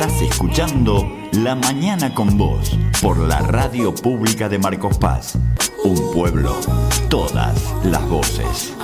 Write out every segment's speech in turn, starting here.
Estás escuchando La Mañana con Vos por la Radio Pública de Marcos Paz. Un pueblo, todas las voces.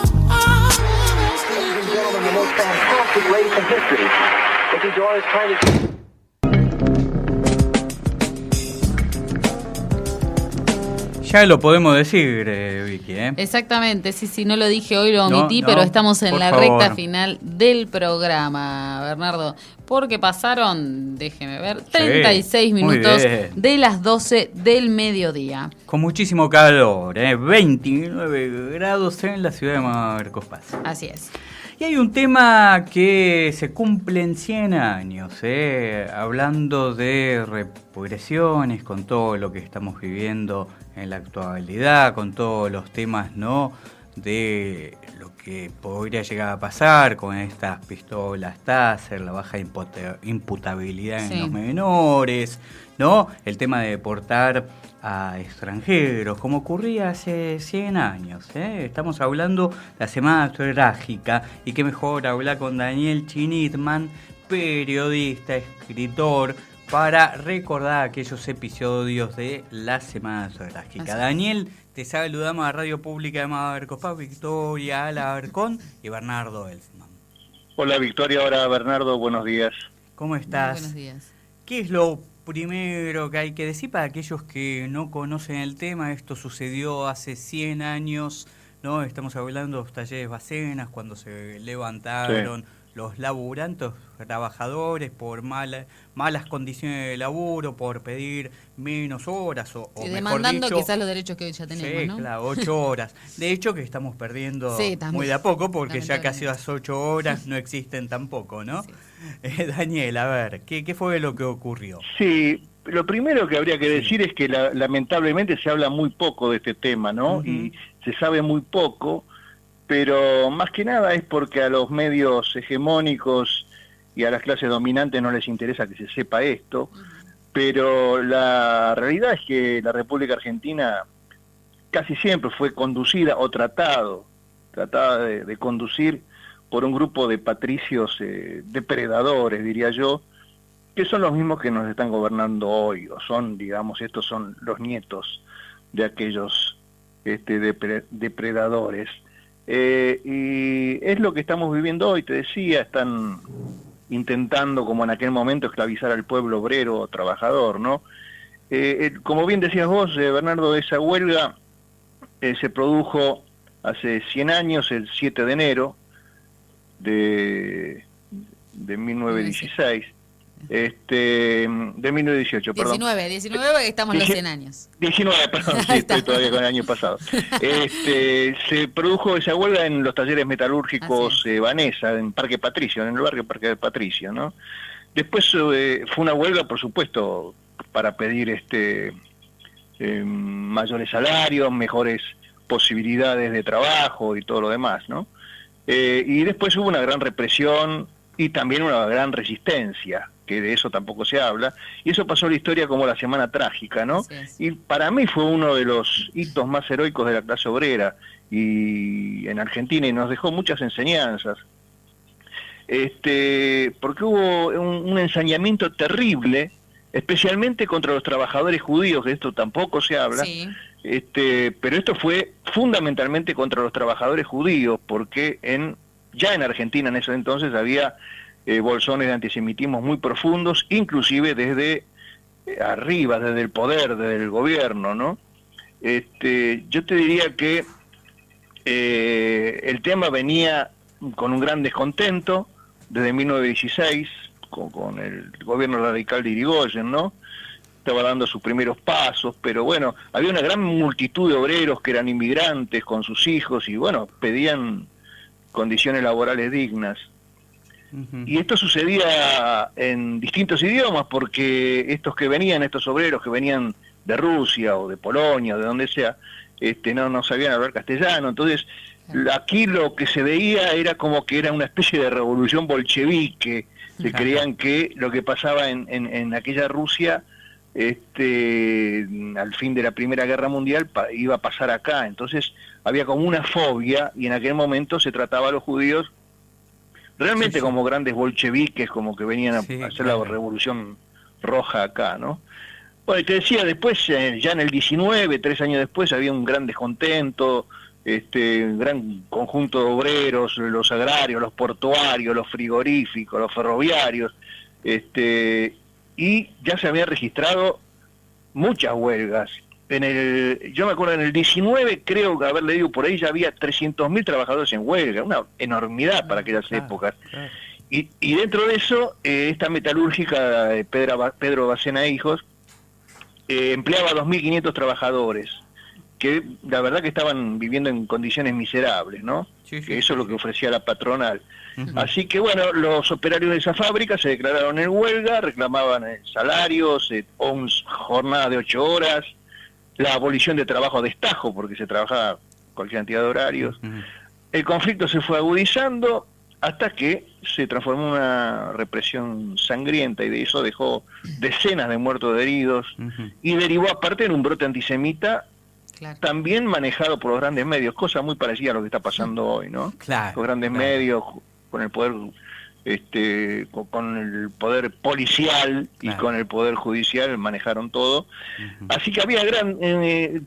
Ya lo podemos decir, Vicky, ¿eh? Exactamente, sí, no lo dije hoy, lo omití, pero estamos en la recta final del programa, Bernardo. Porque pasaron, déjeme ver, 36 minutos de las 12 del mediodía. Con muchísimo calor, 29 grados en la ciudad de Marcos Paz. Así es. Y hay un tema que se cumplen 100 años, hablando de represiones, con todo lo que estamos viviendo en la actualidad, con todos los temas, ¿no?, de lo que podría llegar a pasar con estas pistolas Taser, la baja imputabilidad en los menores, ¿no?, el tema de deportar a extranjeros, como ocurría hace 100 años. Estamos hablando de la Semana Trágica, y qué mejor hablar con Daniel Schnitman, periodista, escritor, para recordar aquellos episodios de la Semana Trágica. Daniel, te saludamos a Radio Pública de Marcos Paz, Victoria Alarcón y Bernardo Elfman. Hola Victoria, hola Bernardo, buenos días. ¿Cómo estás? Buenos días. ¿Qué es lo primero que hay que decir para aquellos que no conocen el tema? Esto sucedió hace 100 años, ¿no? Estamos hablando de los talleres Bacenas, cuando se levantaron los laburantes, trabajadores, por malas condiciones de laburo, por pedir menos horas o mejor demandando dicho, quizás los derechos que hoy ya tenemos, ¿no? Claro, 8 horas. De hecho, que estamos perdiendo muy de a poco, porque ya casi las 8 horas no existen tampoco, ¿no? Sí. Daniel, a ver, ¿qué fue lo que ocurrió? Sí, lo primero que habría que decir es que lamentablemente se habla muy poco de este tema, ¿no? Uh-huh. Y se sabe muy poco, pero más que nada es porque a los medios hegemónicos y a las clases dominantes no les interesa que se sepa esto, pero la realidad es que la República Argentina casi siempre fue conducida o tratada de conducir por un grupo de patricios depredadores, diría yo, que son los mismos que nos están gobernando hoy, o son, digamos, estos son los nietos de aquellos depredadores. Y es lo que estamos viviendo hoy, te decía, están intentando, como en aquel momento, esclavizar al pueblo obrero o trabajador, ¿no? Como bien decías vos, Bernardo, esa huelga se produjo hace 100 años, el 7 de enero de 1916. De 1918, perdón. 19, porque estamos en los 100 años. 19, perdón, sí, estoy todavía con el año pasado. Se produjo esa huelga en los talleres metalúrgicos Vanessa, en Parque Patricio, en el barrio Parque Patricio, ¿no? Después fue una huelga, por supuesto, para pedir mayores salarios, mejores posibilidades de trabajo y todo lo demás, ¿no? Y después hubo una gran represión y también una gran resistencia, que de eso tampoco se habla, y eso pasó a la historia como la Semana Trágica, ¿no? Y para mí fue uno de los hitos más heroicos de la clase obrera y en Argentina, y nos dejó muchas enseñanzas, porque hubo un ensañamiento terrible, especialmente contra los trabajadores judíos, que esto tampoco se habla, pero esto fue fundamentalmente contra los trabajadores judíos, porque ya en Argentina en ese entonces había bolsones de antisemitismo muy profundos, inclusive desde arriba, desde el poder, desde el gobierno, ¿no? Yo te diría que el tema venía con un gran descontento desde 1916, con el gobierno radical de Irigoyen, ¿no? Estaba dando sus primeros pasos, pero bueno, había una gran multitud de obreros que eran inmigrantes con sus hijos y bueno, pedían condiciones laborales dignas. Uh-huh. Y esto sucedía en distintos idiomas, porque estos obreros que venían de Rusia o de Polonia o de donde sea, no sabían hablar castellano. Entonces, aquí lo que se veía era como que era una especie de revolución bolchevique. Se creían que lo que pasaba en aquella Rusia, al fin de la Primera Guerra Mundial, iba a pasar acá. Entonces, había como una fobia, y en aquel momento se trataba a los judíos realmente como grandes bolcheviques, como que venían a hacer la revolución roja acá, ¿no? Bueno, te decía, después, ya en el 19, 3 años después, había un gran descontento, un gran conjunto de obreros, los agrarios, los portuarios, los frigoríficos, los ferroviarios, y ya se habían registrado muchas huelgas. Yo me acuerdo en el 19, creo que haber leído por ahí, ya había 300.000 trabajadores en huelga, una enormidad para aquellas épocas. Claro. Y dentro de eso, esta metalúrgica de Pedro Bacena Hijos empleaba 2.500 trabajadores, que la verdad que estaban viviendo en condiciones miserables, ¿no? Sí, que eso es lo que ofrecía la patronal. Así que bueno, los operarios de esa fábrica se declararon en huelga, reclamaban salarios, jornada de 8 horas, la abolición de trabajo a destajo, porque se trabajaba cualquier cantidad de horarios. El conflicto se fue agudizando hasta que se transformó en una represión sangrienta, y de eso dejó decenas de muertos, de heridos, y derivó aparte en un brote antisemita, también manejado por los grandes medios, cosa muy parecida a lo que está pasando hoy, ¿no? Los grandes medios, con el poder con el poder policial y con el poder judicial, manejaron todo. Así que había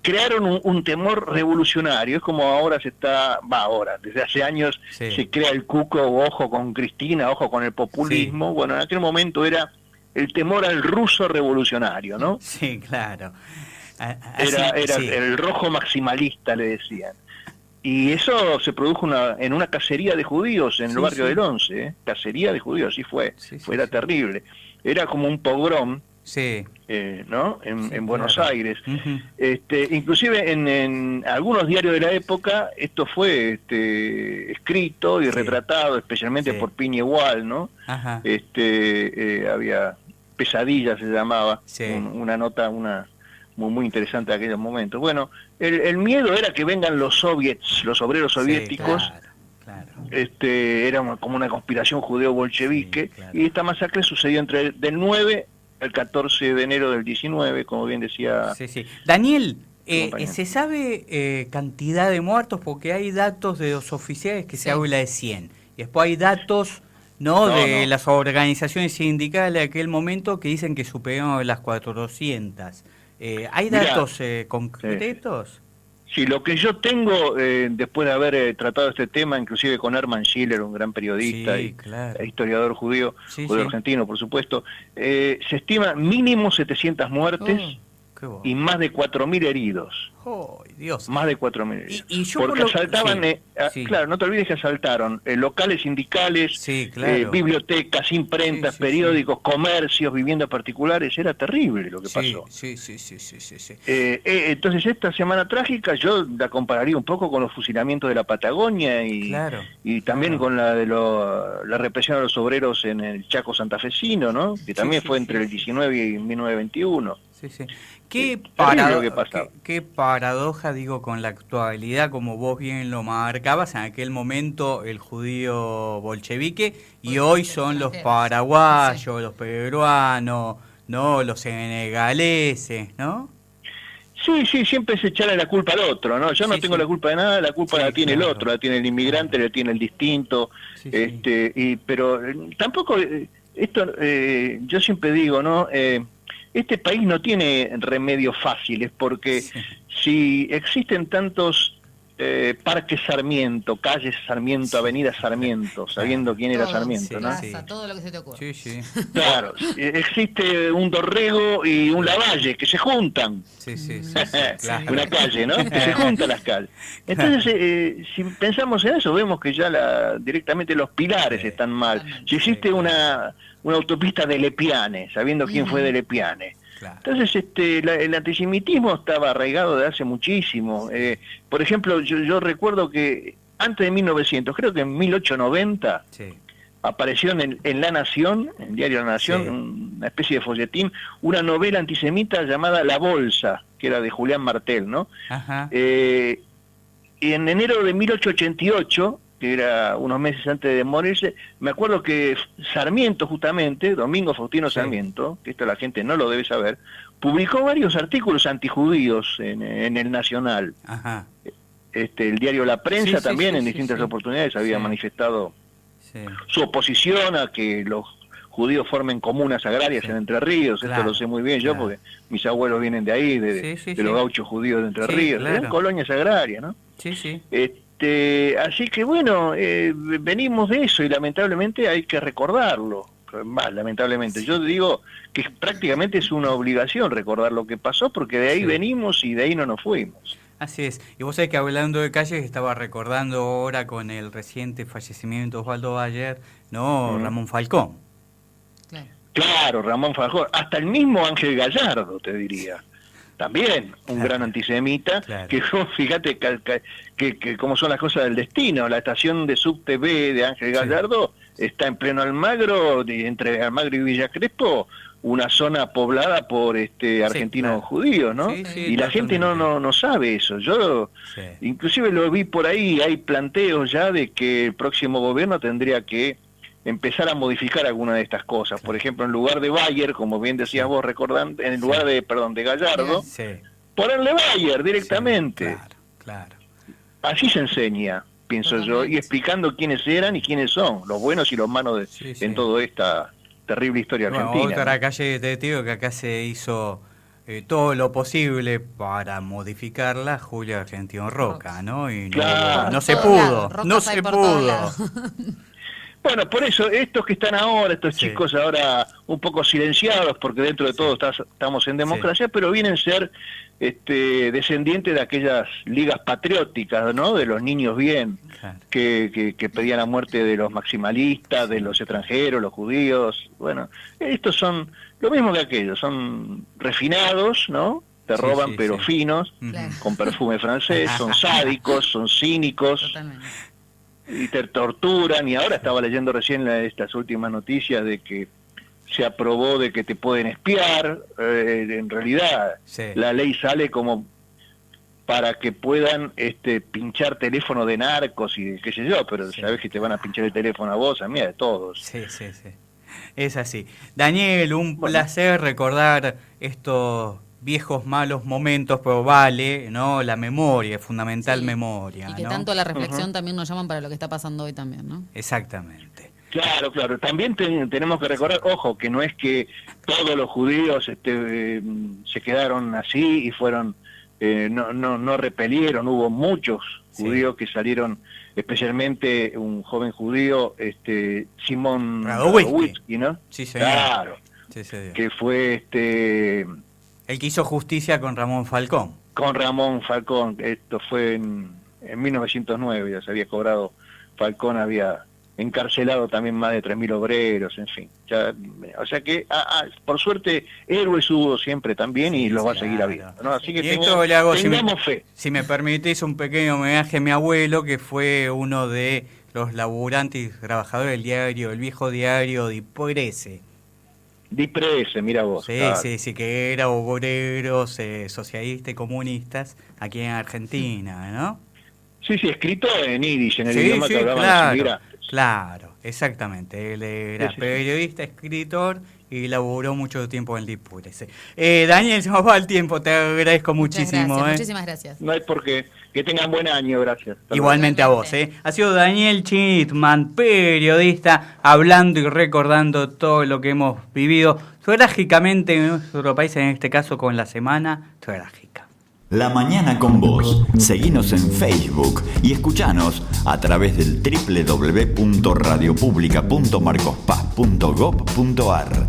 crearon un temor revolucionario. Es como ahora desde hace años se crea el cuco, ojo con Cristina, ojo con el populismo. Bueno, en aquel momento era el temor al ruso revolucionario, ¿no? Sí, claro. Era el rojo maximalista, le decían. Y eso se produjo en una cacería de judíos en el barrio del Once, cacería de judíos, así fue, era terrible. Era como un pogrom, ¿no? En Buenos Aires. Inclusive en algunos diarios de la época esto fue escrito y retratado, especialmente por Piña Igual, ¿no? Había Pesadilla, se llamaba, una nota, muy interesante de aquellos momentos. Bueno, el miedo era que vengan los soviets, los obreros soviéticos. Era como una conspiración judeo-bolchevique, y esta masacre sucedió del 9 al 14 de enero del 19, como bien decía. Daniel, ¿se sabe cantidad de muertos? Porque hay datos de los oficiales que se habla de 100. Y después hay datos de las organizaciones sindicales de aquel momento que dicen que superaron las 400. ¿Hay datos concretos? Sí, lo que yo tengo, después de haber tratado este tema, inclusive con Hermann Schiller, un gran periodista e historiador judío argentino, por supuesto, se estima mínimo 700 muertes y más de 4.000 heridos. Dios. Más de 4.000 heridos. Porque asaltaban, claro, no te olvides que asaltaron locales sindicales, bibliotecas, imprentas, periódicos, comercios, viviendas particulares. Era terrible lo que pasó. Entonces esta semana trágica yo la compararía un poco con los fusilamientos de la Patagonia y también con la de la represión a los obreros en el Chaco santafesino, ¿no? Que también fue entre el 19 y 1921. Qué paradoja, digo, con la actualidad, como vos bien lo marcabas, en aquel momento el judío bolchevique, y hoy son los paraguayos, los peruanos, los senegaleses, ¿no? Sí, siempre se echarle la culpa al otro, ¿no? Yo no tengo la culpa de nada, la culpa la tiene el otro, la tiene el inmigrante, la tiene el distinto, pero tampoco, yo siempre digo, ¿no? Este país no tiene remedios fáciles, porque si existen tantos Parque Sarmiento, calle Sarmiento, avenida Sarmiento, sabiendo quién era Sarmiento, ¿no? Todo lo que se te ocurra. Claro, existe un Dorrego y un Lavalle que se juntan. Una calle, ¿no? Que se juntan las calles. Entonces, si pensamos en eso, vemos que ya directamente los pilares están mal. Si existe una autopista de Lepiane, sabiendo quién fue de Lepiane. Entonces, el antisemitismo estaba arraigado de hace muchísimo. Por ejemplo, yo recuerdo que antes de 1900, creo que en 1890, apareció en La Nación, en el diario La Nación, una especie de folletín, una novela antisemita llamada La Bolsa, que era de Julián Martel, ¿no? Y en enero de 1888, que era unos meses antes de morirse, me acuerdo que Sarmiento, justamente, Domingo Faustino Sarmiento, que esto la gente no lo debe saber, publicó varios artículos antijudíos en el Nacional. El diario La Prensa también en distintas oportunidades había manifestado su oposición a que los judíos formen comunas agrarias en Entre Ríos, esto lo sé muy bien yo, porque mis abuelos vienen de ahí, de los gauchos judíos de Entre Ríos, eran colonias agrarias, ¿no? Sí, sí. Así que bueno, venimos de eso y lamentablemente hay que recordarlo. Más lamentablemente, yo digo que prácticamente es una obligación recordar lo que pasó, porque de ahí venimos y de ahí no nos fuimos. Así es. Y vos sabés que hablando de calles, estaba recordando ahora con el reciente fallecimiento de Osvaldo Bayer, ¿no? Ramón Falcón. Claro, Ramón Falcón. Hasta el mismo Ángel Gallardo, te diría. También un gran antisemita, que fíjate que cómo son las cosas del destino. La estación de subte B de Ángel Gallardo está en pleno Almagro, entre Almagro y Villa Crespo, una zona poblada por argentinos judíos, ¿no? Y la gente no sabe eso. Yo inclusive lo vi por ahí, hay planteos ya de que el próximo gobierno tendría que empezar a modificar alguna de estas cosas. Por ejemplo, en lugar de Bayer, como bien decías vos, recordando, en lugar de Gallardo, ponerle Bayer directamente. Claro. Así se enseña, pienso yo, y explicando quiénes eran y quiénes son, los buenos y los malos en toda esta terrible historia argentina. Otra calle, te digo que acá se hizo todo lo posible para modificarla, Julia Argentino Roca, ¿no? Y no se pudo, no se pudo. Bueno, por eso, estos que están ahora, estos chicos ahora un poco silenciados, porque dentro de todo estamos en democracia, pero vienen a ser descendientes de aquellas ligas patrióticas, ¿no? De los niños bien, que pedían la muerte de los maximalistas, de los extranjeros, los judíos. Bueno, estos son lo mismo que aquellos, son refinados, ¿no? Te roban, pero finos, con perfume francés, son sádicos, son cínicos. Totalmente. Y te torturan, y ahora estaba leyendo recién estas últimas noticias de que se aprobó de que te pueden espiar. En realidad la ley sale como para que puedan pinchar teléfono de narcos y qué sé yo, pero sabes que te van a pinchar el teléfono a vos, a mí, a todos. Sí. Es así. Daniel, un placer recordar estos viejos malos momentos, pero vale, ¿no? La memoria, fundamental memoria. Y que tanto la reflexión también nos llaman para lo que está pasando hoy también, ¿no? Exactamente. Claro. También tenemos que recordar, ojo, que no es que todos los judíos se quedaron así y fueron, no repelieron, hubo muchos judíos que salieron, especialmente un joven judío, Simón Radowitzki, ¿no? Sí, señor. Claro. Sí, que fue el que hizo justicia con Ramón Falcón. Con Ramón Falcón, esto fue en 1909, ya se había cobrado, Falcón había encarcelado también más de 3.000 obreros, en fin. O sea que, por suerte, héroes hubo siempre también y los va a seguir habiendo, ¿no? Así que tengamos fe. Si me permitís un pequeño homenaje a mi abuelo, que fue uno de los laburantes y trabajadores del diario, el viejo diario Diprese. Diprese, mira vos. Sí, que era obreros, socialistas y comunistas aquí en Argentina, ¿no? Sí, escrito en yiddish, en el idioma que hablaban los inmigrantes. Claro, exactamente. Él era periodista, escritor y laburó mucho tiempo en Diprese. Daniel, se nos va el tiempo, te agradezco muchísimo. Muchísimas gracias. No hay por qué. Que tengan buen año, gracias. Igualmente a vos. Ha sido Daniel Chitman, periodista, hablando y recordando todo lo que hemos vivido trágicamente en nuestro país, en este caso con la Semana Trágica. La Mañana con Vos. Seguinos en Facebook y escuchanos a través del www.radiopublica.marcospaz.gov.ar.